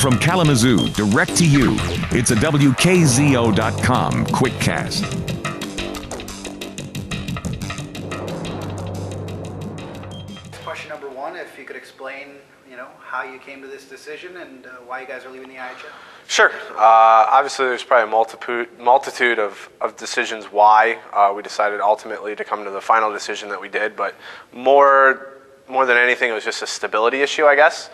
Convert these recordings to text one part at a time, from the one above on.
From Kalamazoo, direct to you, it's a WKZO.com quickcast. Question number one, if you could explain, how you came to this decision and why you guys are leaving the IHL. Sure. Obviously, there's probably a multitude of decisions why we decided ultimately to come to the final decision that we did, but more than anything, it was just a stability issue, I guess.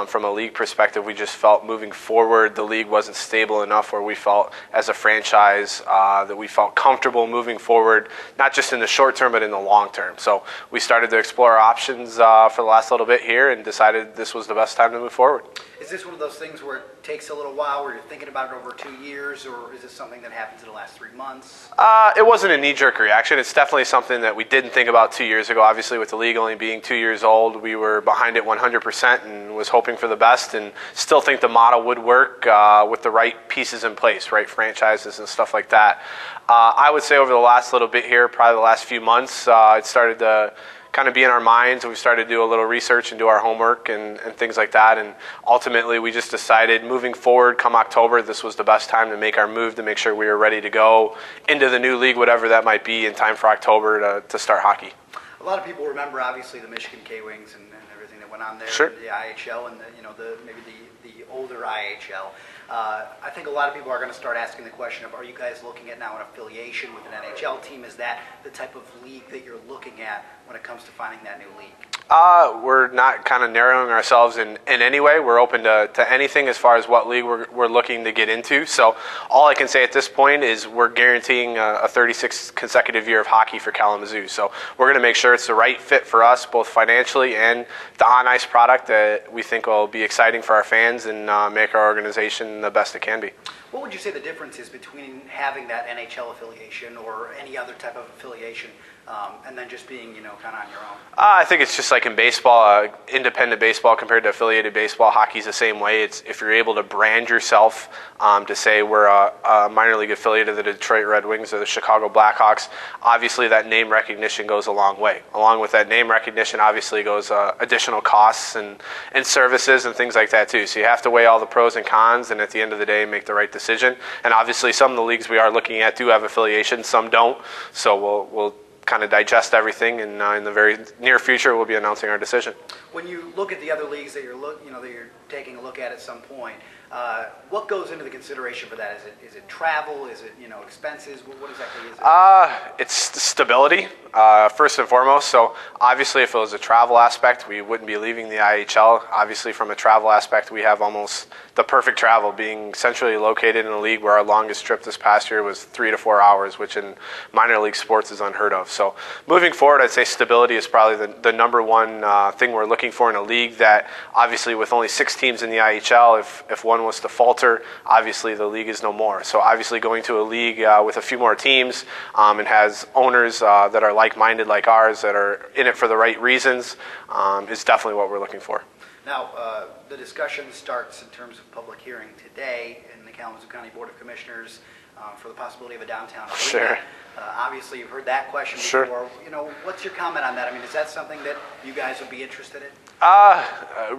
From a league perspective, we just felt moving forward, the league wasn't stable enough where we felt as a franchise that we felt comfortable moving forward, not just in the short term, but in the long term. So we started to explore our options for the last little bit here and decided this was the best time to move forward. Is this one of those things where it takes a little while, where you're thinking about it over 2 years, or is this something that happens in the last 3 months? It wasn't a knee-jerk reaction. It's definitely something that we didn't think about 2 years ago. Obviously, with the league only being 2 years old, we were behind it 100% and was hoping for the best, and still think the model would work with the right pieces in place, right franchises and stuff like that. I would say over the last little bit here, probably the last few months, it started to kind of be in our minds, and we started to do a little research and do our homework and things like that, and ultimately we just decided moving forward come October, this was the best time to make our move, to make sure we were ready to go into the new league, whatever that might be, in time for October to start hockey. A lot of people remember, obviously, the Michigan K-Wings and everything that went on there, sure. The IHL and maybe the older IHL. I think a lot of people are going to start asking the question of, are you guys looking at now an affiliation with an NHL team? Is that the type of league that you're looking at when it comes to finding that new league? We're not kind of narrowing ourselves in any way. We're open to anything as far as what league we're looking to get into. So all I can say at this point is we're guaranteeing a 36 consecutive year of hockey for Kalamazoo. So we're going to make sure it's the right fit for us, both financially and the on-ice product that we think will be exciting for our fans and make our organization the best it can be. What would you say the difference is between having that NHL affiliation or any other type of affiliation and then just being, kind of on your own? I think it's just like in baseball, independent baseball compared to affiliated baseball. Hockey's the same way. It's if you're able to brand yourself to say we're a minor league affiliate of the Detroit Red Wings or the Chicago Blackhawks, obviously that name recognition goes a long way. Along with that name recognition obviously goes additional costs and services and things like that too. So you have to weigh all the pros and cons and at the end of the day make the right decision. And obviously some of the leagues we are looking at do have affiliations, some don't. So we'll kind of digest everything, and in the very near future, we'll be announcing our decision. When you look at the other leagues that you're taking a look at some point, what goes into the consideration for that? Is it travel? Is it expenses? What exactly is it? It's stability first and foremost. So obviously, if it was a travel aspect, we wouldn't be leaving the IHL. Obviously, from a travel aspect, we have almost the perfect travel, being centrally located in a league where our longest trip this past year was 3 to 4 hours, which in minor league sports is unheard of. So moving forward, I'd say stability is probably the number one thing we're looking for in a league that obviously with only 6 teams in the IHL, if one was to falter, obviously the league is no more. So obviously going to a league with a few more teams and has owners that are like-minded like ours, that are in it for the right reasons, is definitely what we're looking for. Now, the discussion starts in terms of public hearing today in the Kalamazoo County Board of Commissioners for the possibility of a downtown arena. Sure. Obviously, you've heard that question Sure. before. What's your comment on that? I mean, is that something that you guys would be interested in?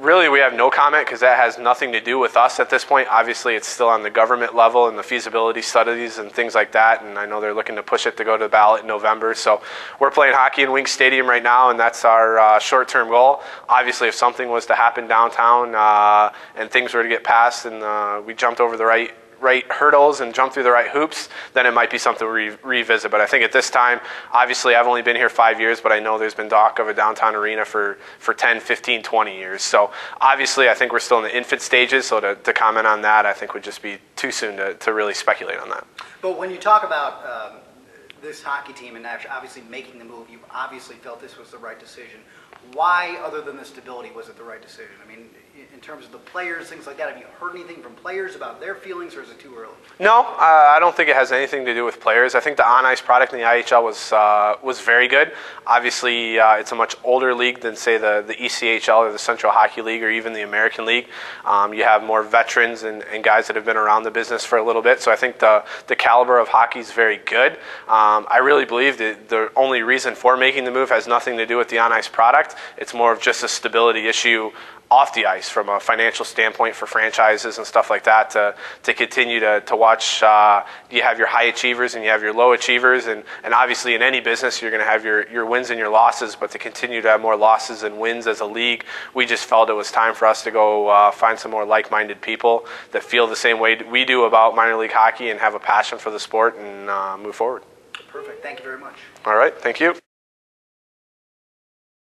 Really, we have no comment because that has nothing to do with us at this point. Obviously, it's still on the government level and the feasibility studies and things like that, and I know they're looking to push it to go to the ballot in November. So we're playing hockey in Wings Stadium right now, and that's our short-term goal. Obviously, if something was to happen downtown and things were to get passed and we jumped over the right hurdles and jump through the right hoops, then it might be something we revisit. But I think at this time, obviously I've only been here 5 years, but I know there's been talk of a downtown arena for 10, 15, 20 years. So obviously I think we're still in the infant stages, so to comment on that I think would just be too soon to really speculate on that. But when you talk about this hockey team and obviously making the move, you obviously felt this was the right decision. Why, other than the stability, was it the right decision? I mean, in terms of the players, things like that, have you heard anything from players about their feelings, or is it too early? No, I don't think it has anything to do with players. I think the on-ice product in the IHL was very good. Obviously, it's a much older league than, say, the ECHL or the Central Hockey League or even the American League. You have more veterans and guys that have been around the business for a little bit, so I think the caliber of hockey is very good. I really believe that the only reason for making the move has nothing to do with the on-ice product. It's more of just a stability issue off the ice from a financial standpoint for franchises and stuff like that to continue to watch. You have your high achievers and you have your low achievers, and obviously in any business you're going to have your wins and your losses, but to continue to have more losses than wins as a league, we just felt it was time for us to go find some more like-minded people that feel the same way we do about minor league hockey and have a passion for the sport and move forward. Perfect. Thank you very much. All right. Thank you.